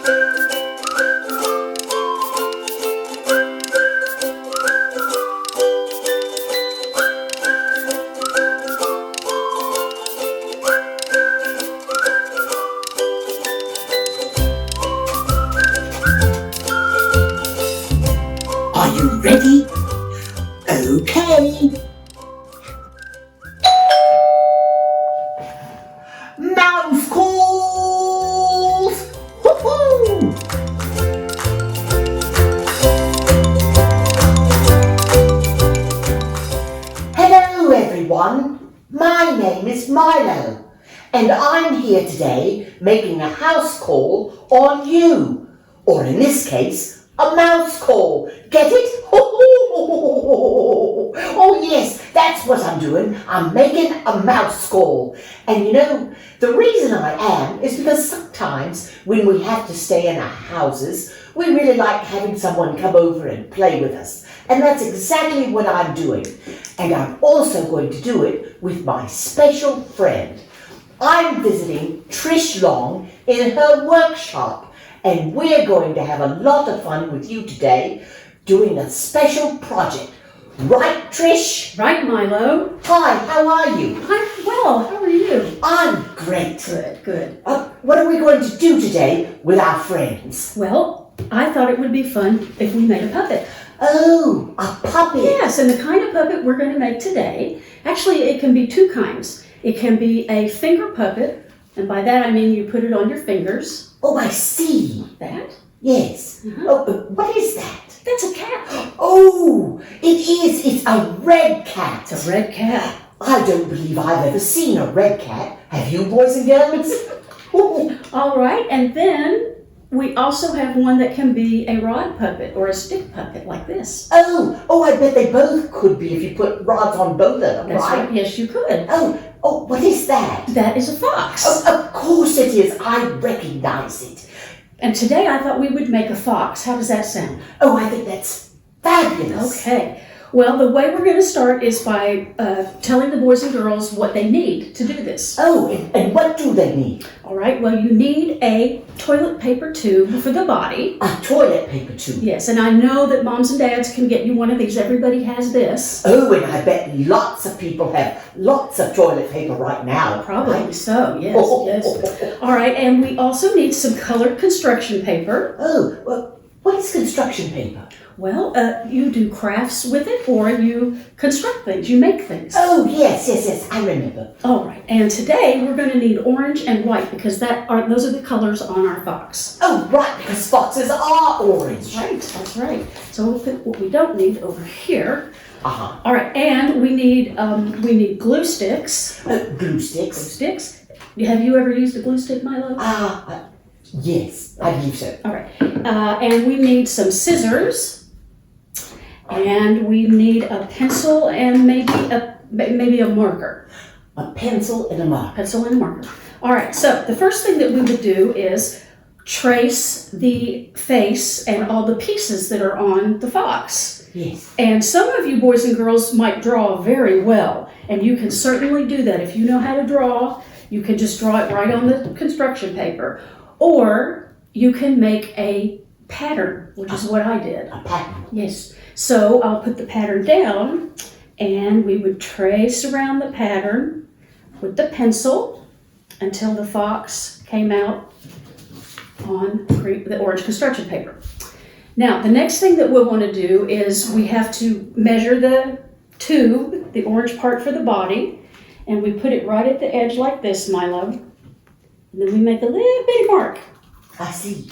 Are you ready? Okay. Mouse calls! Woohoo! Hello everyone, my name is Milo and I'm here today making a house call on you, or in this case, a mouse call. Get it? Oh yes, that's what I'm doing. I'm making a mouse call. And you know, the reason I am is because sometimes when we have to stay in our houses, we really like having someone come over and play with us. And that's exactly what I'm doing. And I'm also going to do it with my special friend. I'm visiting Trish Long in her workshop. And we're going to have a lot of fun with you today doing a special project. Right, Trish? Right, Milo. Hi, how are you? I'm well. How are you? I'm great. Good. What are we going to do today with our friends? Well, I thought it would be fun if we made a puppet. Oh, a puppet. Yes, and the kind of puppet we're going to make today, actually it can be two kinds. It can be a finger puppet, and by that I mean you put it on your fingers. Oh, I see. That? Yes. Uh-huh. Oh, what is that? That's a cat. Oh, it is. It's a red cat. It's a red cat. I don't believe I've ever seen a red cat. Have you, boys and girls? All right, and then we also have one that can be a rod puppet or a stick puppet like this. Oh, I bet they both could be if you put rods on both of them, That's right? right. Yes, you could. Oh, what is that? That is a fox. Oh, of course it is. I recognize it. And today I thought we would make a fox. How does that sound? Oh, I think that's fabulous. Okay. Well, the way we're going to start is by telling the boys and girls what they need to do this. Oh, and what do they need? All right. Well, you need a toilet paper tube for the body. A toilet paper tube. Yes, and I know that moms and dads can get you one of these. Everybody has this. Oh, and I bet lots of people have lots of toilet paper right now. Probably right? so, yes, yes. All right, and we also need some colored construction paper. Oh, well, what is construction paper? Well, you do crafts with it, or you construct things, you make things. Oh, yes, I remember. All right, and today we're going to need orange and white because those are the colors on our fox. Oh, right, because foxes are orange. That's right. So we'll put what we don't need over here. Uh-huh. All right, and we need glue sticks. Glue sticks? Have you ever used a glue stick, Milo? Yes, I believe so. All right, and we need some scissors. And we need a pencil and maybe a marker. A pencil and a marker. Pencil and a marker. All right, so the first thing that we would do is trace the face and all the pieces that are on the fox. Yes. And some of you boys and girls might draw very well, and you can certainly do that. If you know how to draw, you can just draw it right on the construction paper. Or you can make a pattern, which is what I did. A pattern? Yes. So I'll put the pattern down, and we would trace around the pattern with the pencil until the fox came out on the orange construction paper. Now, the next thing that we'll want to do is we have to measure the tube, the orange part for the body, and we put it right at the edge like this, Milo. And then we make a little bitty mark. I see.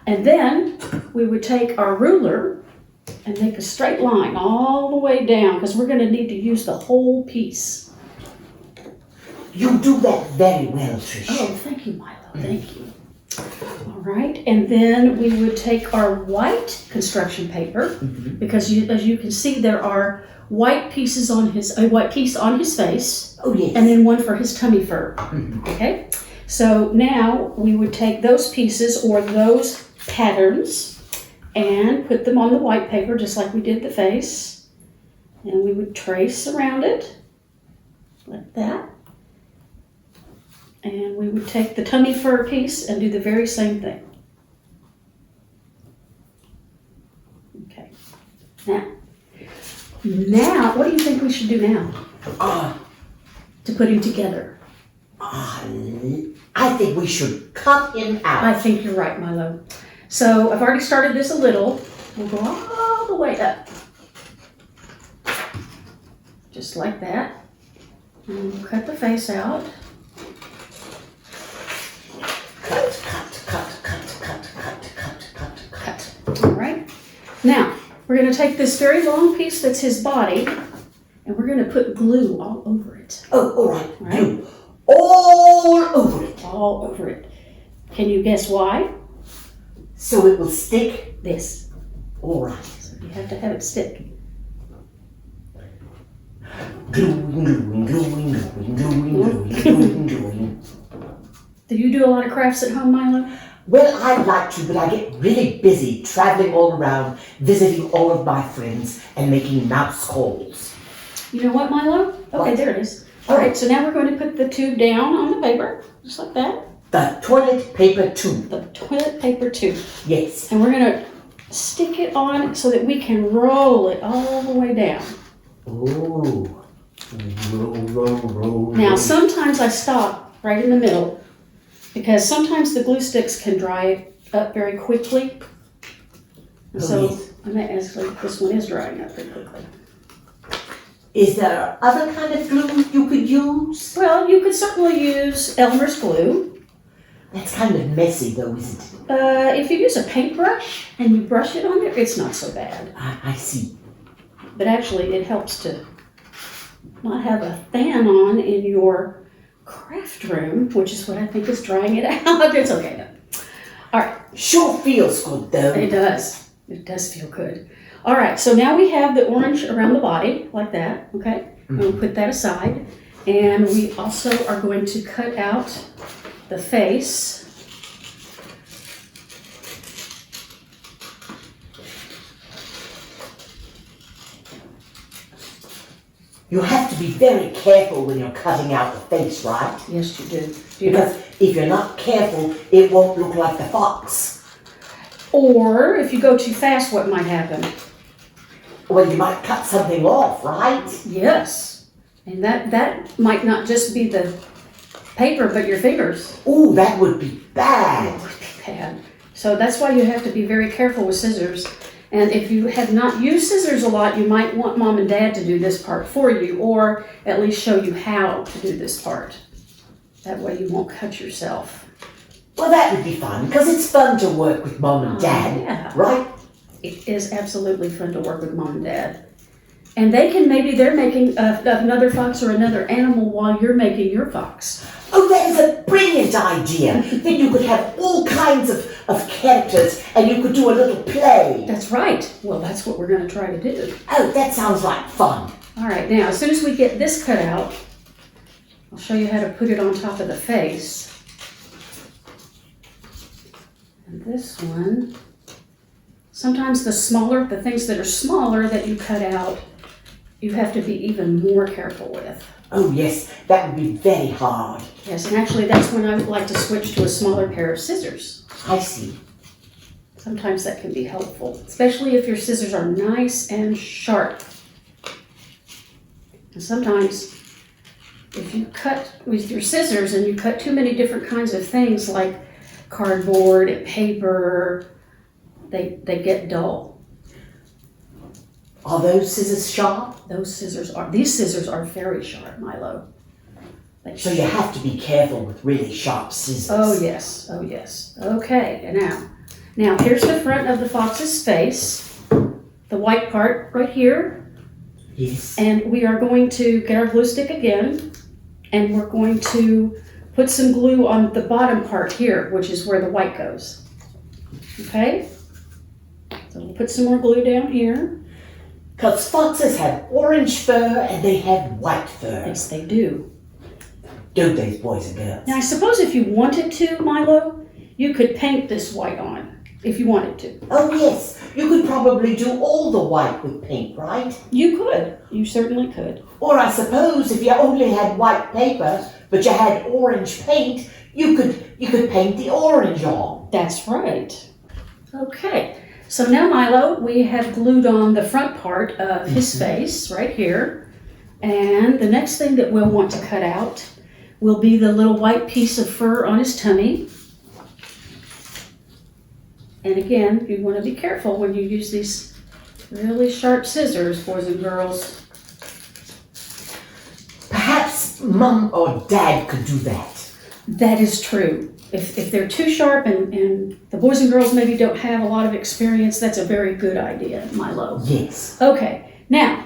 And then we would take our ruler and make a straight line all the way down because we're going to need to use the whole piece. You do that very well, Trish. Oh, thank you, Milo. Thank you. All right, and then we would take our white construction paper because as you can see, there are white pieces on a white piece on his face. Oh, yes. And then one for his tummy fur. Okay, so now we would take those pieces or those patterns and put them on the white paper just like we did the face, and we would trace around it like that, and we would take the tummy fur piece and do the very same thing. Now, what do you think we should do now to put him together? I think we should cut him out. I think you're right, Milo. So I've already started this a little. We'll go all the way up. Just like that. And we'll cut the face out. Cut. All right. Now, we're going to take this very long piece that's his body, and we're going to put glue all over it. Oh, all right. Glue all over it. All over it. Can you guess why? So it will stick? This. All right. So you have to have it stick. Gluing. Do you do a lot of crafts at home, Milo? Well, I'd like to, but I get really busy traveling all around, visiting all of my friends and making mouse calls. You know what, Milo? Okay, What? there it is. All right, so now we're going to put the tube down on the paper, just like that. The toilet paper tube. The toilet paper tube. Yes. And we're going to stick it on so that we can roll it all the way down. Oh. Roll. Now, sometimes I stop right in the middle because sometimes the glue sticks can dry up very quickly. And so, yes. I mean, actually, this one is drying up pretty quickly. Is there other kind of glue you could use? Well, you could certainly use Elmer's glue. That's kind of messy though, isn't it? If you use a paintbrush and you brush it on there, it's not so bad. I see. But actually, it helps to not have a fan on in your craft room, which is what I think is drying it out. It's okay though. All right. Sure feels good though. It does. It does feel good. All right, so now we have the orange around the body, like that, okay? We'll put that aside. And we also are going to cut out the face. You have to be very careful when you're cutting out the face, right? Yes, you do. Because if you're not careful, it won't look like the fox. Or if you go too fast, what might happen? Well, you might cut something off, right? Yes. And that might not just be the paper, but your fingers. Ooh, that would be bad. That would be bad. So that's why you have to be very careful with scissors. And if you have not used scissors a lot, you might want Mom and Dad to do this part for you, or at least show you how to do this part. That way you won't cut yourself. Well, that would be fun, because it's fun to work with Mom and Dad, yeah. right? It is absolutely fun to work with Mom and Dad. And they're making another fox or another animal while you're making your fox. Oh, that is a brilliant idea. Then you could have all kinds of characters and you could do a little play. That's right. Well, that's what we're going to try to do. Oh, that sounds like fun. All right, now as soon as we get this cut out, I'll show you how to put it on top of the face. And this one, sometimes the things that are smaller that you cut out, you have to be even more careful with. Oh yes, that would be very hard. Yes, and actually that's when I would like to switch to a smaller pair of scissors. I see. Sometimes that can be helpful, especially if your scissors are nice and sharp. And sometimes if you cut with your scissors and you cut too many different kinds of things like cardboard and paper, they get dull. Are those scissors sharp? These scissors are very sharp, Milo. So you have to be careful with really sharp scissors. Oh yes. Okay, and now here's the front of the fox's face, the white part right here. Yes. And we are going to get our glue stick again, and we're going to put some glue on the bottom part here, which is where the white goes. Okay? So we'll put some more glue down here. Because foxes have orange fur and they have white fur. Yes, they do. Don't they, boys and girls? Now, I suppose if you wanted to, Milo, you could paint this white on, if you wanted to. Oh, yes. You could probably do all the white with paint, right? You could. You certainly could. Or I suppose if you only had white paper, but you had orange paint, you could paint the orange on. That's right. Okay. So now, Milo, we have glued on the front part of his face right here. And the next thing that we'll want to cut out will be the little white piece of fur on his tummy. And again, you want to be careful when you use these really sharp scissors, boys and girls. Perhaps Mum or Dad could do that. That is true. If they're too sharp and the boys and girls maybe don't have a lot of experience, that's a very good idea, Milo. Yes. Okay, now,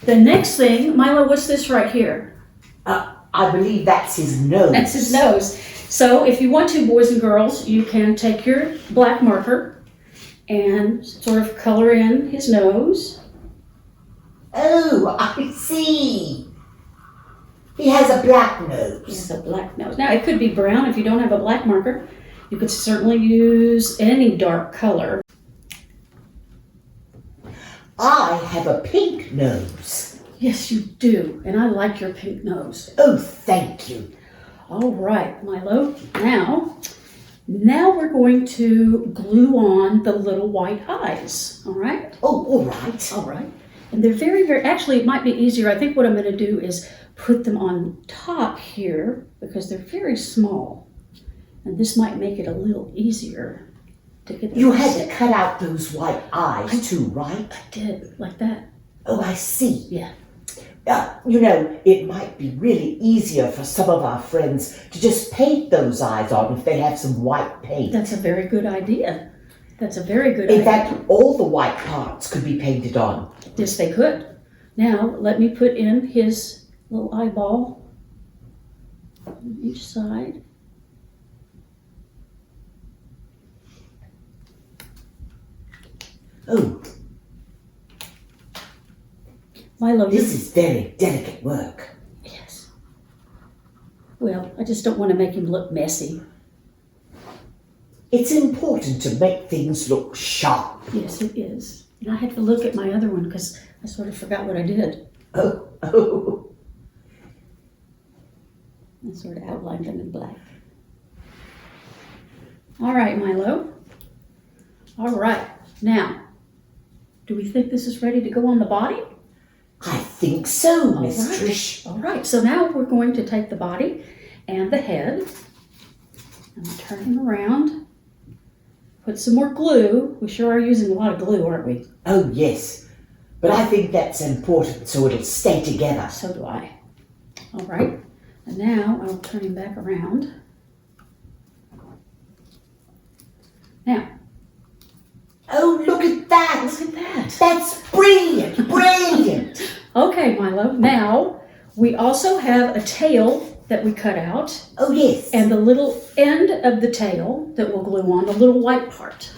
the next thing, Milo, what's this right here? I believe that's his nose. That's his nose. So if you want to, boys and girls, you can take your black marker and sort of color in his nose. Oh, I see. He has a black nose. He has a black nose. Now, it could be brown if you don't have a black marker. You could certainly use any dark color. I have a pink nose. Yes, you do. And I like your pink nose. Oh, thank you. All right, Milo. Now we're going to glue on the little white eyes. All right? Oh, all right. All right. And they're very, very, actually, it might be easier. I think what I'm going to do is put them on top here because they're very small. And this might make it a little easier to get them. You had to cut out those white eyes too, right? I did, like that. Oh, I see. Yeah. You know, it might be really easier for some of our friends to just paint those eyes on if they have some white paint. That's a very good idea. That's a very good idea. In fact, all the white parts could be painted on. Yes, they could. Now, let me put in his little eyeball on each side. Oh, Milo, this is very delicate work. Yes. Well, I just don't want to make him look messy. It's important to make things look sharp. Yes, it is. And I had to look at my other one because I sort of forgot what I did. Oh. I sort of outlined them in black. All right, Milo. All right. Now, do we think this is ready to go on the body? I think so, All Miss right. Trish. All right, so now we're going to take the body and the head and turn him around. Put some more glue. We sure are using a lot of glue, aren't we? Oh, yes. But I think that's important so it'll stay together. So do I. All right, and now I'll turn him back around. Now. Oh, look at that. Look at that. That's brilliant, brilliant. Okay, Milo. Now, we also have a tail that we cut out. Oh, yes. And the little end of the tail that we'll glue on, the little white part.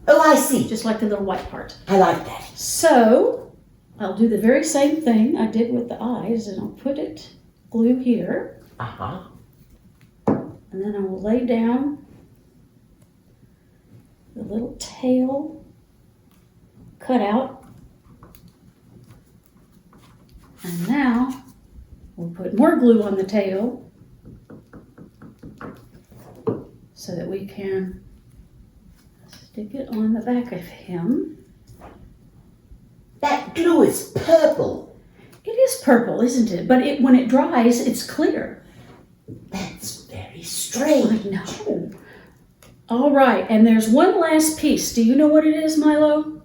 Oh, I see. Just like the little white part. I like that. So, I'll do the very same thing I did with the eyes, and I'll put it, glue here. Uh-huh. And then I will lay down the little tail cut out. And now we'll put more glue on the tail so that we can stick it on the back of him. That glue is purple. It is purple, isn't it? But when it dries, it's clear. That's very I strange. know. All right, and there's one last piece. Do you know what it is, Milo?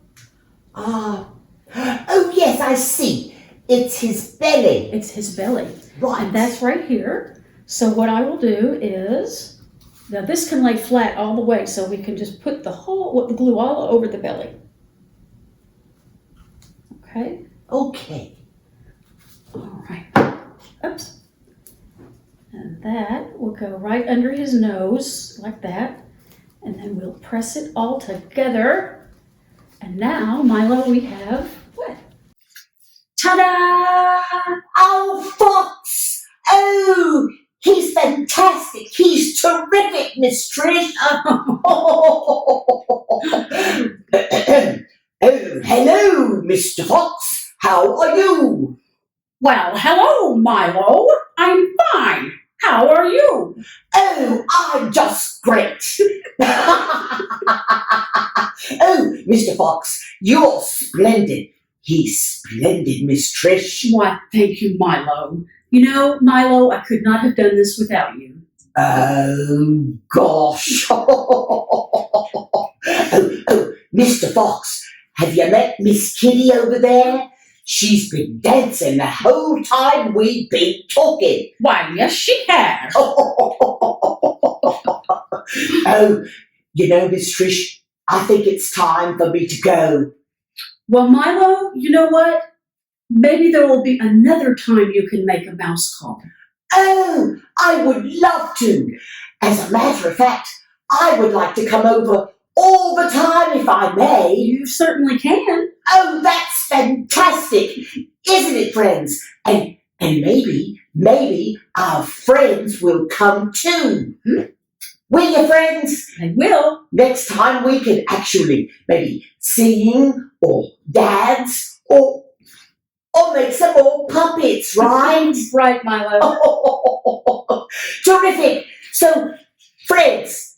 Oh, yes, I see. It's his belly. It's his belly. Right. And that's right here. So what I will do is, now this can lay flat all the way, so we can just put the glue all over the belly. Okay? Okay. All right. Oops. And that will go right under his nose, like that. And then we'll press it all together. And now, Milo, we have what? Ta-da! Oh, Fox! Oh, he's fantastic. He's terrific, Miss Trish. Oh, hello, Mr. Fox. How are you? Well, hello, Milo. I'm fine. How are you? Oh, I'm just great. Oh, Mr. Fox, you're splendid. He's splendid, Miss Trish. Why, thank you, Milo. You know, Milo, I could not have done this without you. Oh, gosh. Mr. Fox, have you met Miss Kitty over there? She's been dancing the whole time we've been talking. Why, yes, she has. Oh, you know, Miss Trish, I think it's time for me to go. Well, Milo, you know what? Maybe there will be another time you can make a mouse call. Oh, I would love to. As a matter of fact, I would like to come over all the time if I may. You certainly can. Oh, that's fantastic, isn't it, friends? And maybe our friends will come too. Will you, friends? They will. Next time we can actually maybe sing or dance or make some more puppets, right? Right, Milo. Terrific. So, friends,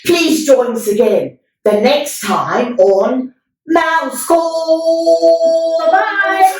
please join us again the next time on Mouse Call. Bye-bye.